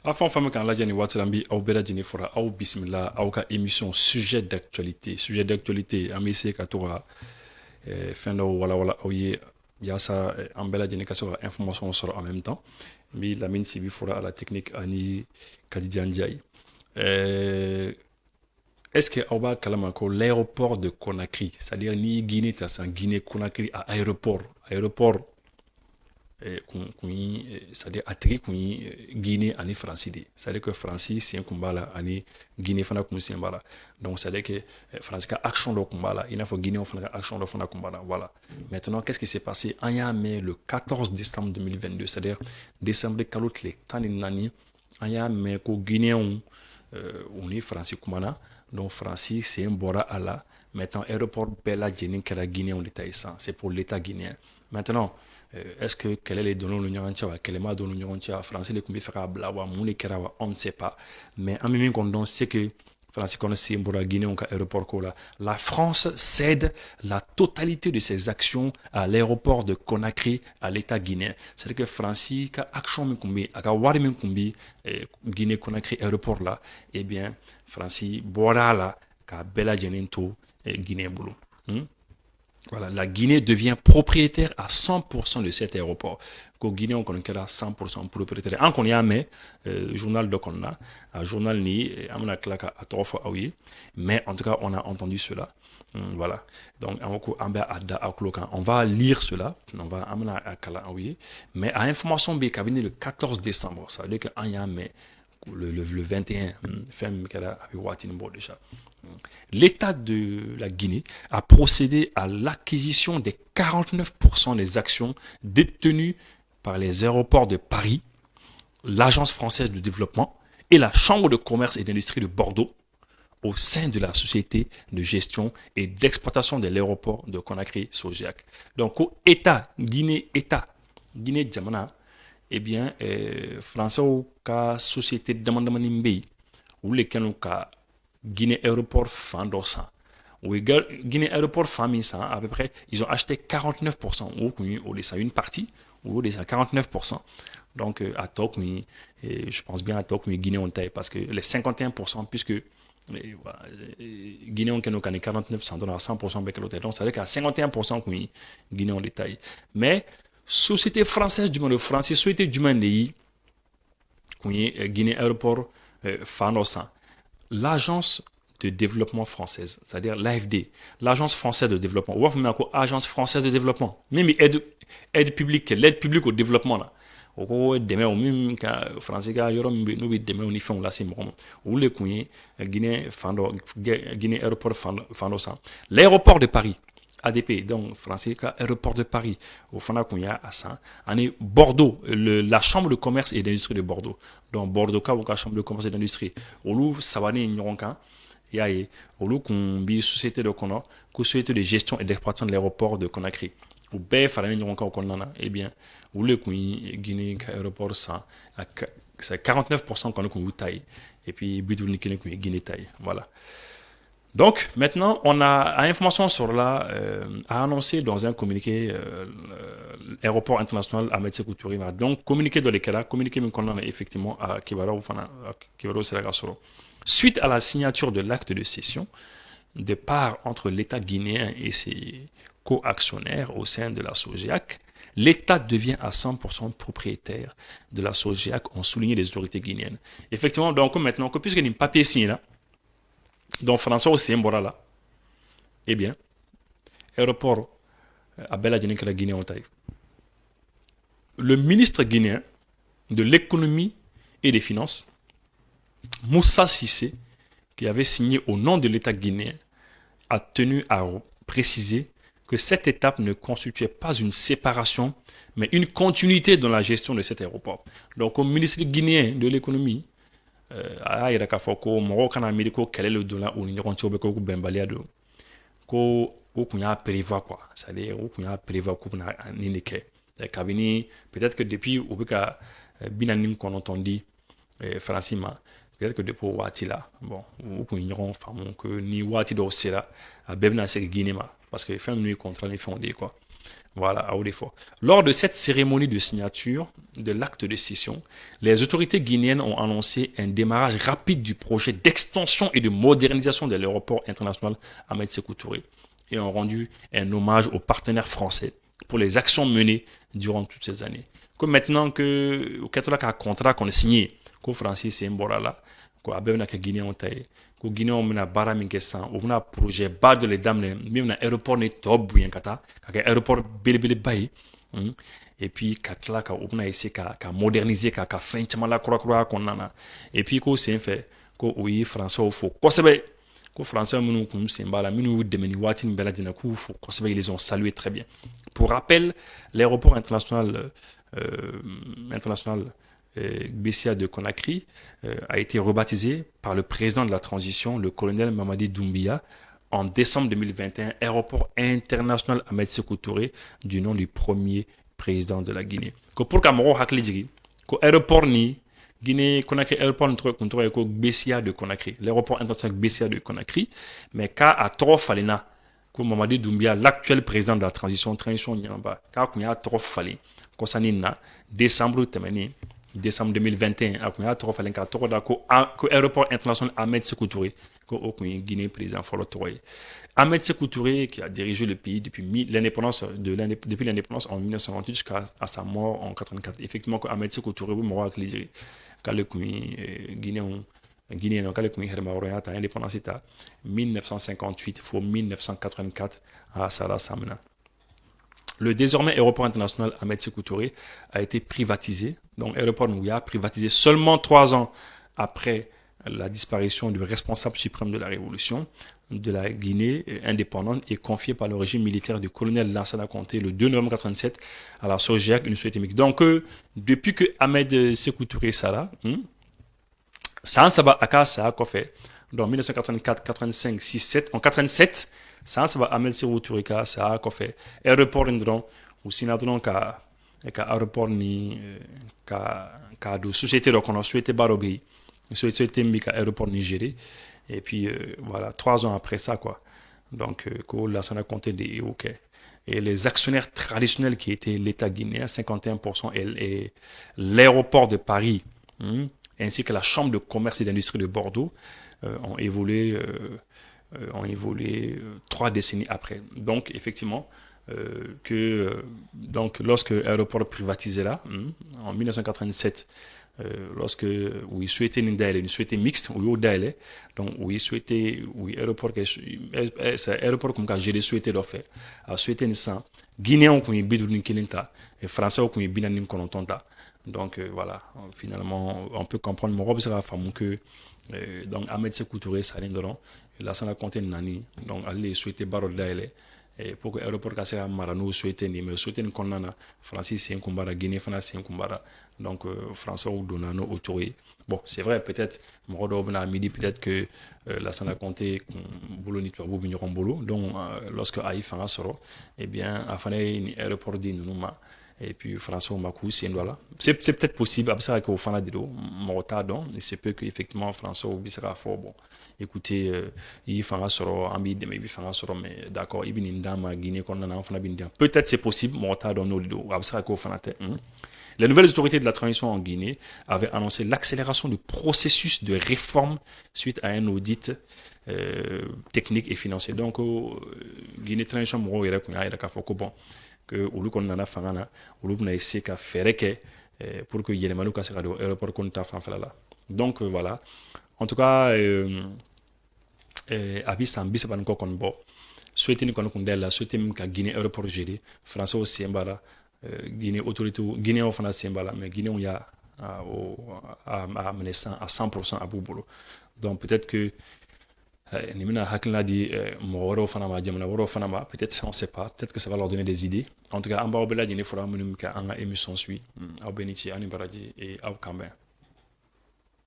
Afin femme kan lajɛ nin waati la, an bi aw bɛɛ lajɛlen fɔra aw bisimila aw ka émission sujet d'actualité an bɛ se ka to ka fɛn dɔw walawala aw ye yaasa an bɛɛ lajɛlen ka se ka information sɔrɔ en même temps n bi Lamine Sibi fɔra à la technique ani Kadidia Ndiaye. Est-ce que aw b'a kalama ko l'aéroport de Conakry, c'est-à-dire ni Guinée ta san Guinée Conakry à aéroport c'est-à-dire a tigi kun ye Guinée ani Faransi de, c'est-à-dire que Faransi sen kun b'a la ani Guinée fana kun sen b'a la, donc c'est-à-dire que Faransi ka action dɔ kun b'a la i n'a fɔ Guinée fana ka action dɔ fana kun b'a la, voilà. Maintenant qu'est-ce qui s'est passé? An y'a mɛn le 14 décembre 2022, c'est-à-dire décembre kalo tile 14 an y'a mɛn ko Guinéens u ni Faransi kumana, donc Faransi sen bɔra a la. Maintenant aéroport bɛɛ lajɛlen kɛra Guinéens de ta ye san, c'est pour l'état guinéen. Maintenant est-ce que kɛlɛ le donn'u ni ɲɔgɔn cɛ wa, kɛlɛ ma don ni ɲɔgɔn cɛ wa, Faransi de tun bɛ fɛ k'a bila wa, mun de kɛra wa, on ne sait pas, mais an bɛ min kɔni dɔn c'est que Faransi kɔni sen bɔra Guinéens ka aéroport ko la. La France cède la totalité de ses actions à l'aéroport de Conakry à l'état guinéen, c'est-à-dire que Faransi ka action min tun bɛ a ka wari min tun bɛ Guinée Conakry aéroport la, eh bien Faransi bɔra a la k'a bɛɛ lajɛlen to Guinée bolo. Voilà, la Guinée devient propriétaire à 100% de cet aéroport. Qu'au Guinée, on connaît 100% propriétaire. En qu'on y a mais journal de Konna, un journal ni amna klaka à trois fois oui, mais en tout cas on a entendu cela. Voilà. Donc on va lire cela, on va amna kala oui, mais à information B cabinet le 14 décembre, ça veut dire que en y a mais le 21 femme qu'elle a déjà. L'État de la Guinée a procédé à l'acquisition des 49% des actions détenues par les aéroports de Paris, l'Agence française de développement et la Chambre de commerce et d'industrie de Bordeaux au sein de la société de gestion et d'exploitation de l'aéroport de Conakry-Sogiac. Donc, au Guinée Djamana, eh bien, français ka société de demande ou les ka Guinée Aéroport fan dɔ san. Oui, Guinée Aéroport fan min san à peu près, ils ont acheté 49%. Ou ça une partie, ou ça 49%. Donc à Tok, je pense bien à Tok, Guinée on taille parce que les 51%, puisque Guinée on a 49, ça donne à 100% avec l'hôtel. Donc ça veut dire qu'à 51%, Guinée on détaille. Mais société française du monde, français, société du monde, Guinée Aéroport fan dɔ san. L'agence de développement française, c'est-à-dire l'AFD, l'agence française de développement, ou agence française de développement, même aide publique, l'aide publique au développement là. Demain au même français gars yoro nous bi demain on y fait on la c'est bon ou le Guinée aéroport fando ça, l'aéroport de Paris ADP, donc français aéroport de Paris au Fana Kouya à ça, en Bordeaux, la chambre de commerce et d'industrie de Bordeaux, donc Bordeaux ka chambre de commerce et d'industrie olu sabane nyoronka yaye olu kun bi société de kono ko société de gestion et d'exploitation de l'aéroport de Conakry ou be farane nyoronka ko nana, eh bien olu kun Guinée aéroport ça c'est 49% qu'on a taille et puis bitou ni Guinée taille, voilà. Donc, maintenant, on a information sur là, a annoncé dans un communiqué l'aéroport international Ahmed Sékou Touré. Donc, communiqué de l'éclat, communiqué qu'on a effectivement à Kibaro Seragasoro. Suite à la signature de l'acte de cession de part entre l'État guinéen et ses co-actionnaires au sein de la SOGIAC, l'État devient à 100% propriétaire de la SOGIAC, ont souligné les autorités guinéennes. Effectivement, donc maintenant, puisque il y a un papier signé là, donc François aussi Mbora là, eh bien, aéroport à Bella la Guinée en taille. Le ministre guinéen de l'économie et des finances, Moussa Sissé, qui avait signé au nom de l'État guinéen, a tenu à préciser que cette étape ne constituait pas une séparation, mais une continuité dans la gestion de cet aéroport. Donc, au ministre guinéen de l'économie, a yira k'a fɔ ko mɔgɔw kana miiri ko kɛlɛ le donna u ni ɲɔgɔn cɛ bɛ ko bɛnbaliya don ko u kun y'a prévoir quoi, c'est-à-dire u kun y'a prévoir k'u bɛna nin de kɛ kabini peut-être que depuis u bɛ ka 49 di Faransi ma, peut-être que depuis o waati la bon u kun ye ɲɔgɔn faamu que ni waati dɔw sera a bɛɛ bɛna segin Guinée ma parce que fɛn minnu ye contrat ni fɛnw de ye quoi. Voilà, à haut d'effort. Lors de cette cérémonie de signature de l'acte de cession, les autorités guinéennes ont annoncé un démarrage rapide du projet d'extension et de modernisation de l'aéroport international Ahmed Sékou Touré et ont rendu un hommage aux partenaires français pour les actions menées durant toutes ces années. Comme maintenant que au catholique un contrat qu'on a signé, qu'au français c'est un là, qu'au abel que Guinée on taille, qu'au Guinée on a bara minkesan, on a projet bas de les dames, même un aéroport n'est top bouillant kata, qu'un aéroport bel bail, et puis katla on a essayé qu'à moderniser, qu'à faire chamala croix qu'on en a, et puis qu'au c'est fait, qu'au oui français au faux, quoi c'est ko français minnu kun sen b'a la minnu dɛmɛ waati bɛɛ lajɛlen k'u fo kosɛbɛ ils les ont salué très bien. Pour rappel, l'aéroport international Bessia de Conakry a été rebaptisé par le président de la transition, le colonel Mamadi Doumbia, en décembre 2021, aéroport international Ahmed Sékou Touré, du nom du premier président de la Guinée. Ko pour Cameroun hakli jigi, ko aéroport ni Guinée, Conakry, aéroport contrôlé avec Bessia de Conakry, l'aéroport international Bessia de Conakry, mais quand à trop falena, comme Mamadi Doumbia, l'actuel président de la transition Nyamba, quand il y a trop falé, concernant décembre 2021, à il y a trop falé, quand trop d'accord, aéroport international Ahmed Sékou Touré, Guinée président Folo Touré. Ahmed Sékou Touré, qui a dirigé le pays depuis l'indépendance en 1958 jusqu'à sa mort en 1984. Effectivement, Ahmed Sékou Touré, mort avec les Guinéen, quand le Hermaroya a indépendance état 1958 pour 1984 à Salah Samna. Le désormais aéroport international Ahmed Sékou Touré a été privatisé. Donc, l'aéroport Nouya privatisé seulement 3 ans après la disparition du responsable suprême de la révolution de la Guinée indépendante et confié par le régime militaire du colonel Lansana Conté le 2 novembre 1987 à la SOGIAC, une société mixte. Donc, depuis que Ahmed Sékou Touré Sala, ça a fait. Donc, 1984, 85, 6, 7. En 87, ça va Ahmed Sékou Touré ça a fait. Aéroport indron, ou sinon, ka aéroport ni, ka de société, donc on a souhaité Barobé. Société Mbika aéroport nigérien. Et puis, voilà, 3 ans après ça, quoi. Donc, là, ça a compté des OK. Et les actionnaires traditionnels qui étaient l'État guinéen, 51%, et l'aéroport de Paris, ainsi que la Chambre de commerce et d'industrie de Bordeaux, ont évolué 3 décennies après. Donc, effectivement, donc, lorsque l'aéroport privatisé là, en 1987, lorsque il souhaitait une souhaitait mixte ou d'aller donc il souhaitait aéroport aéroport comme quand j'ai souhaité le faire a souhaité une sang guinéen qu'on y bidou ni kilinta et français qu'on y binan ni konontonta donc voilà finalement on peut comprendre mon robe sera femme que donc Ahmed Sékou Touré ça l'indron la sana compté nani donc aller souhaiter barol d'aller et pour que l'aéroport cassé à Marano souhaité ni mais souhaité une condamna Francis c'est un combat Guinée France c'est un combat donc François ou Donano autorisé. Bon, c'est vrai, peut-être, à midi, peut-être que la Sana Conté, boulot ni toi, boulot boulot. Donc, lorsque Aïf en sort, eh bien, à un aéroport d'Inuma, et puis François Makou, c'est voilà. C'est peut-être possible, à ça qu'au fin de l'eau, mon retard, donc, il se peut qu'effectivement, François ou sera fort bon. Écoutez, il fera sort, ambi de il fera sort, mais d'accord, il vient une dame à Guinée, qu'on a un enfant à Bindia. Peut-être c'est possible, mon retard dans nos lidos, à ça qu'au fin de tête. Les nouvelles autorités de la transition en Guinée avaient annoncé l'accélération du processus de réforme suite à un audit technique et financier. Donc, Guinée transition moro yɛrɛ kun y'a yɛrɛ k'a fɔ ko bon que olu kɔni nana fanga na olu bɛna essayer ka fɛɛrɛ kɛ pour que yɛlɛmaniw ka se ka don aéroport kɔni ta fanfɛla la. Donc voilà. En tout cas, a bi san 30 ni kɔ kɔni bɔ souhaité ni kɔni kun da la souhaité min ka Guinée aéroport gérer français au sen b'a la Guinée autorité Guinée au fana sen b'a la mais Guinée on y a à mener ça à 100% à Boubolo. Donc peut-être que ni mina hakilina di mɔgɔ wɛrɛw fana ma jamana wɛrɛw fana ma peut-être on sait pas peut-être que ça va leur donner des idées en tout cas an b'aw bɛɛ lajɛlen fɔra minnu ka an ka émission suit aw bɛɛ ni ce aw ni baraji et aw kan bɛn